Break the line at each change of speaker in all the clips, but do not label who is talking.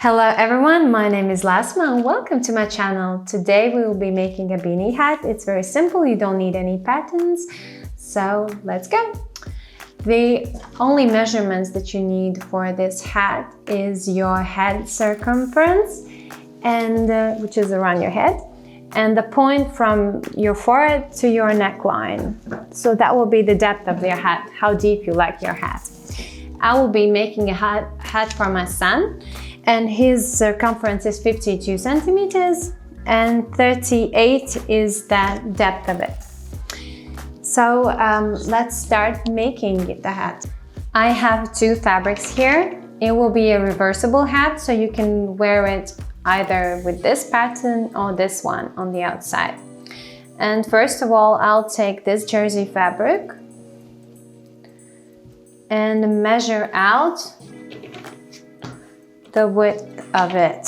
Hello everyone, my name is Lasma and welcome to my channel. Today we will be making a beanie hat. It's very simple, you don't need any patterns. So let's go. The only measurements that you need for this hat is your head circumference, and which is around your head, and the point from your forehead to your neckline. So that will be the depth of your hat, how deep you like your hat. I will be making a hat for my son, and his circumference is 52 centimeters and 38 is the depth of it. So let's start making the hat. I have two fabrics here. It will be a reversible hat, so you can wear it either with this pattern or this one on the outside. And first of all, I'll take this jersey fabric and measure out the width of it.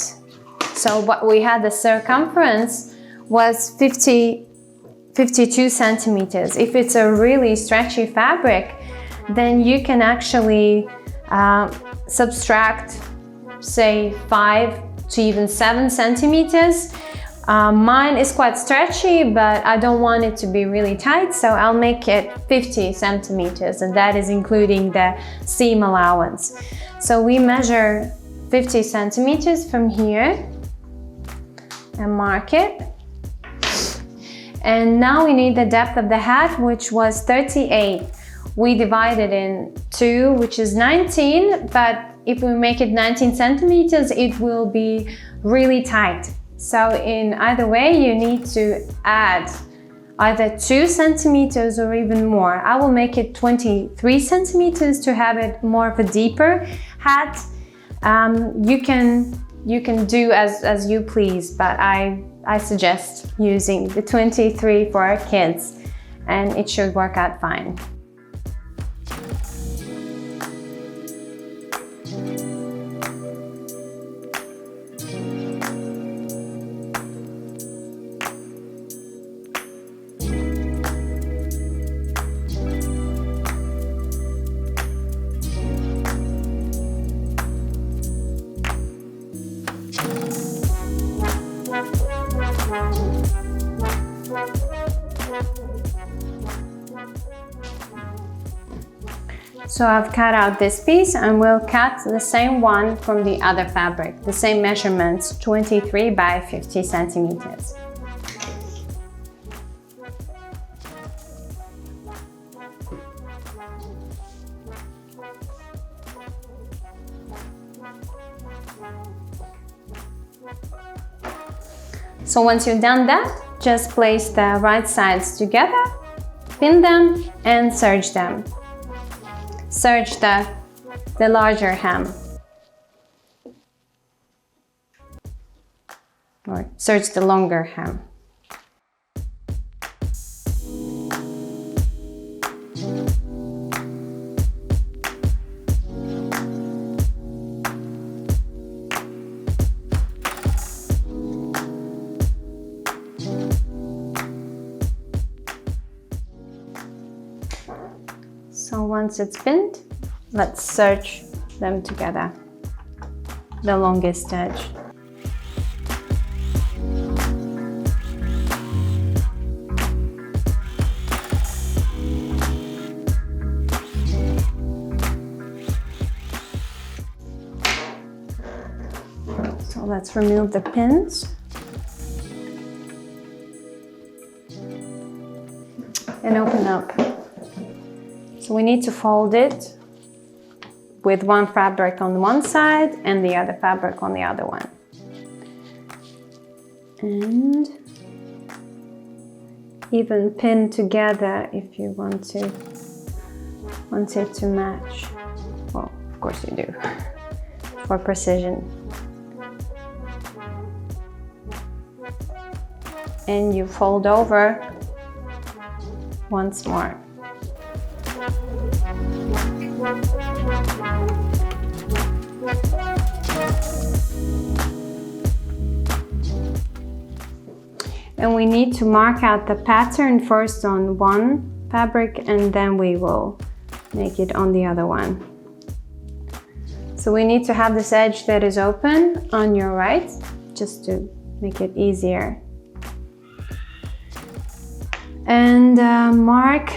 So what we had, the circumference was 52 centimeters. If it's a really stretchy fabric, then you can actually subtract, say, 5 to even 7 centimeters. Mine is quite stretchy, but I don't want it to be really tight, so I'll make it 50 centimeters, and that is including the seam allowance. So we measure 50 centimeters from here and mark it. And now we need the depth of the hat, which was 38. We divided in 2, which is 19, but if we make it 19 centimeters, it will be really tight. So in either way, you need to add either 2 centimeters or even more. I will make it 23 centimeters to have it more of a deeper hat. You can do as you please, but I suggest using the 23 for our kids, and it should work out fine. So I've cut out this piece, and we'll cut the same one from the other fabric, the same measurements, 23 by 50 centimeters. So once you've done that, just place the right sides together, pin them and serge them. Serge the larger hem, or serge the longer hem. So once it's pinned, let's serge them together, the longest edge. So let's remove the pins and open up. So we need to fold it with one fabric on one side and the other fabric on the other one. And even pin together if you want it to match. Well, of course you do, for precision. And you fold over once more. And we need to mark out the pattern first on one fabric, and then we will make it on the other one. So we need to have this edge that is open on your right, just to make it easier. And mark,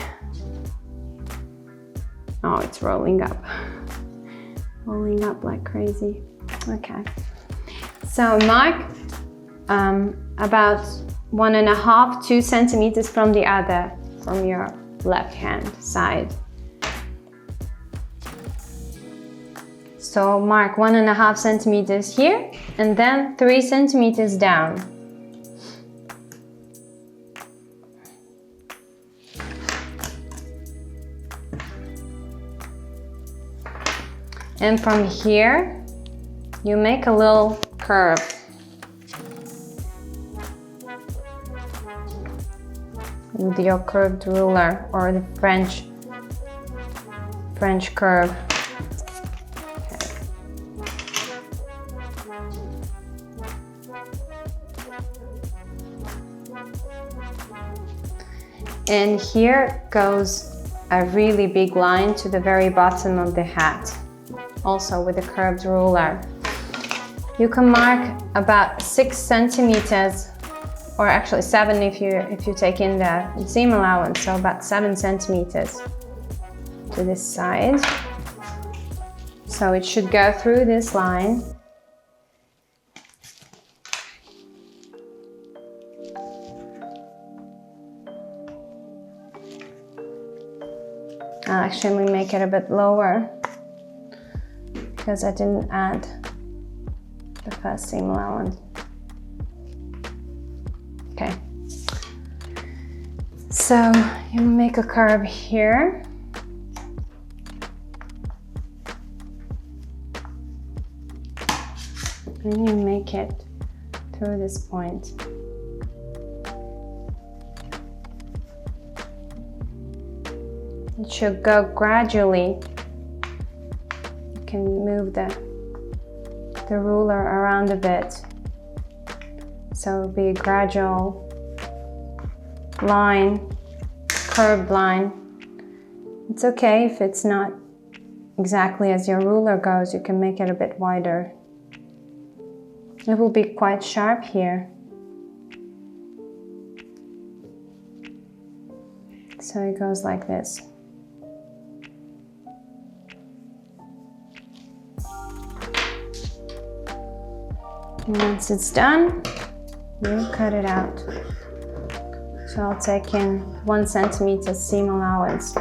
oh, it's rolling up like crazy. Okay, so mark about 1.5 to 2 centimeters from the other, from your left hand side. So mark 1.5 centimeters here and then 3 centimeters down. And from here, you make a little curve. With your curved ruler or the French curve. Okay. And here goes a really big line to the very bottom of the hat, also with a curved ruler. You can mark about 6 centimeters, or actually 7 if you take in the seam allowance, so about 7 centimeters to this side. So it should go through this line. I'll actually make it a bit lower because I didn't add the first seam allowance. Okay, so you make a curve here. And you make it through this point. It should go gradually. You can move the ruler around a bit. So it'll be a gradual line, curved line. It's okay if it's not exactly as your ruler goes, you can make it a bit wider. It will be quite sharp here. So it goes like this. And once it's done, you cut it out. So I'll take in 1 centimeter seam allowance.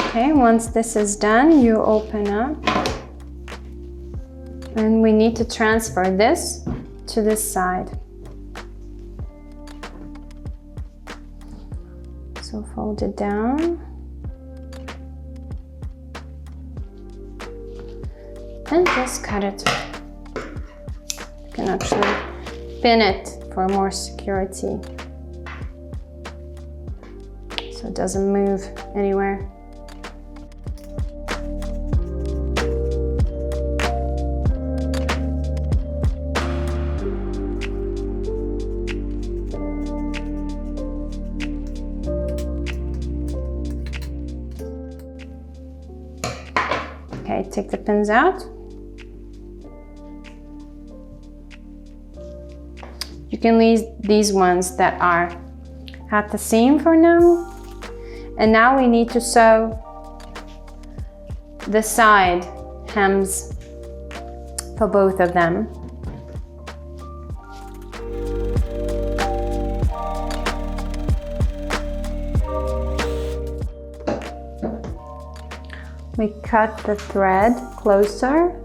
Okay, once this is done, you open up. And we need to transfer this to this side. So fold it down. And just cut it. You can actually pin it for more security, so it doesn't move anywhere. Okay, take the pins out. You can leave these ones that are at the seam for now. And now we need to sew the side hems for both of them. We cut the thread closer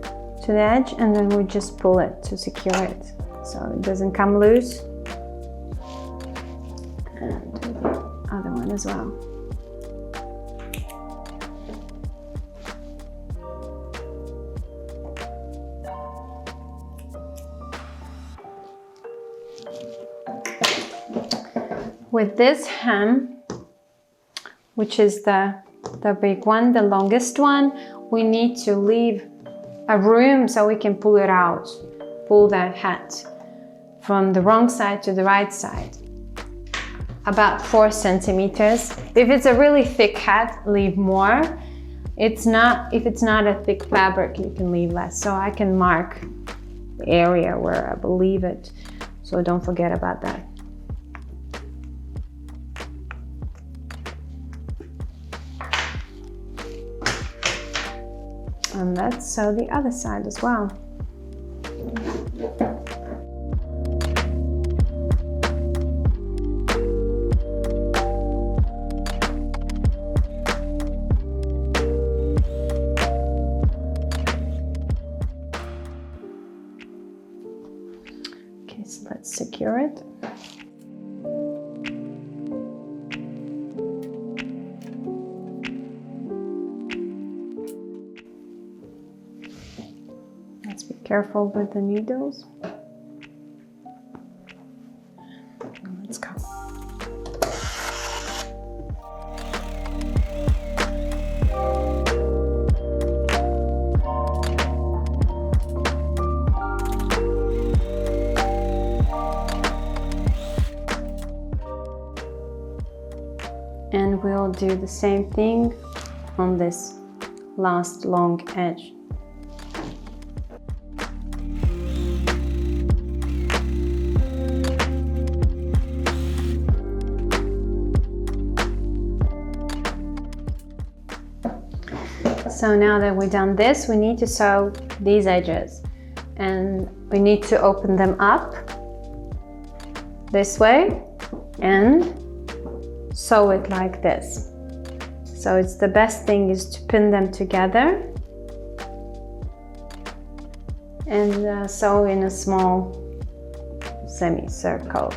to the edge and then we just pull it to secure it so it doesn't come loose. And the other one as well. With this hem, which is the big one, the longest one, we need to leave a room so we can pull it out pull that hat from the wrong side to the right side. About 4 centimeters. If it's a really thick hat, leave more. If it's not a thick fabric, you can leave less. So I can mark the area where I believe it. So don't forget about that. And let's sew the other side as well. Okay, so let's secure it. Let's be careful with the needles. Let's go. And we'll do the same thing on this last long edge. So now that we've done this, we need to sew these edges, and we need to open them up this way and sew it like this. So it's the best thing is to pin them together and sew in a small semicircle.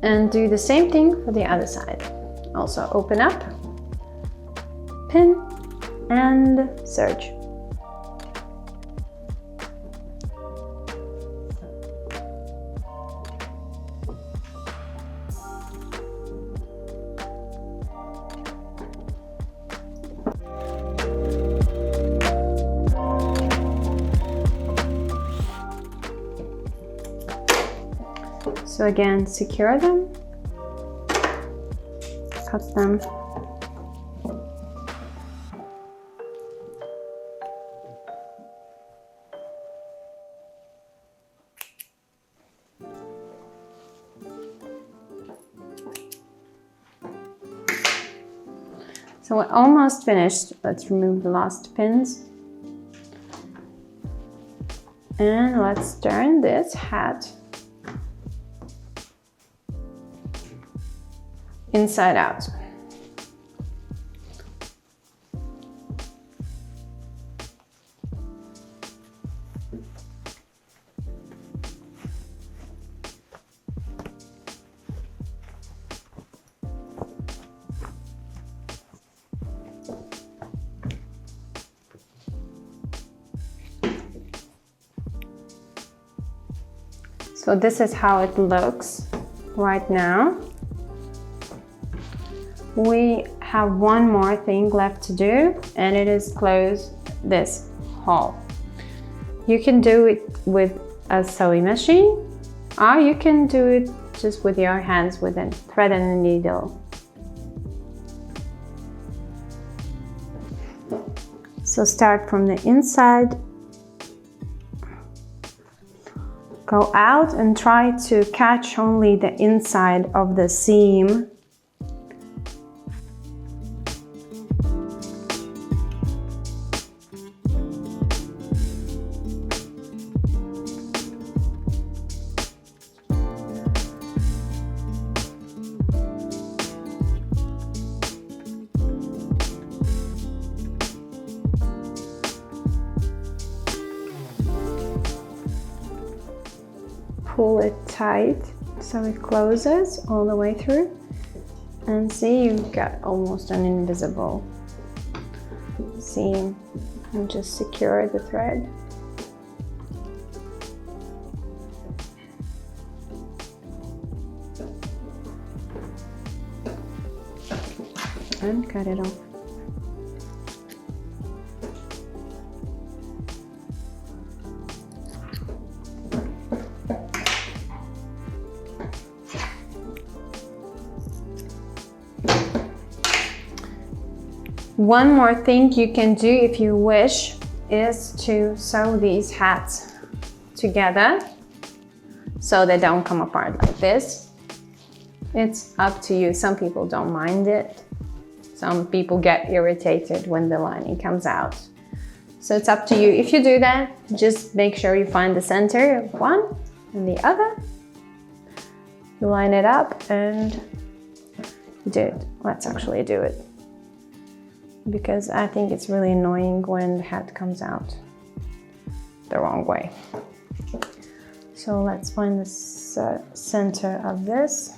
And do the same thing for the other side. Also open up, pin, and serge. So again, secure them, cut them, so we're almost finished. Let's remove the last pins. And let's turn this hat inside out. So this is how it looks right now. We have one more thing left to do, and it is close this hole. You can do it with a sewing machine, or you can do it just with your hands with a thread and a needle. So start from the inside, go out and try to catch only the inside of the seam. Pull it tight so it closes all the way through. And see, you've got almost an invisible seam. And just secure the thread. And cut it off. One more thing you can do if you wish is to sew these hats together so they don't come apart like this. It's up to you. Some people don't mind it. Some people get irritated when the lining comes out. So it's up to you. If you do that, just make sure you find the center of one and the other. You line it up and do it. Let's actually do it, because I think it's really annoying when the hat comes out the wrong way. So let's find the center of this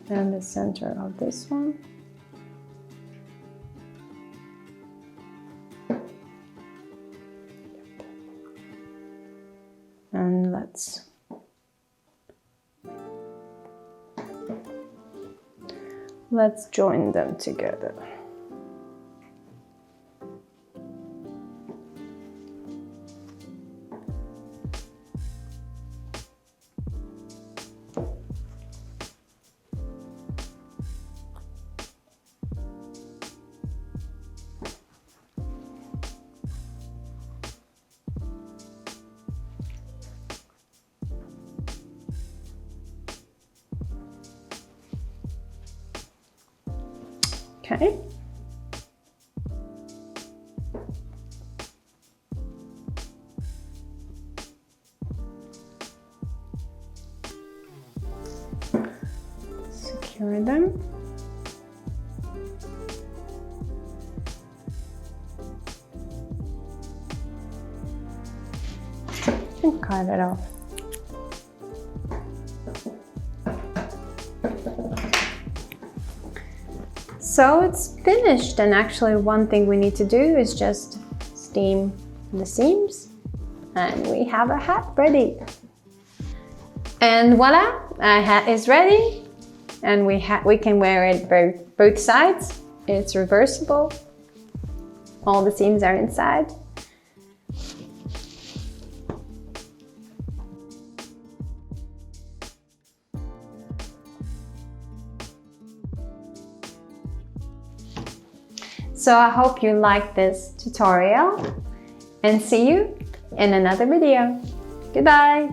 and the center of this one. And let's join them together. Okay. Secure them. And cut it off. So it's finished, and actually one thing we need to do is just steam the seams, and we have a hat ready. And voila, our hat is ready, and we can wear it both sides. It's reversible. All the seams are inside. So I hope you liked this tutorial, and see you in another video. Goodbye!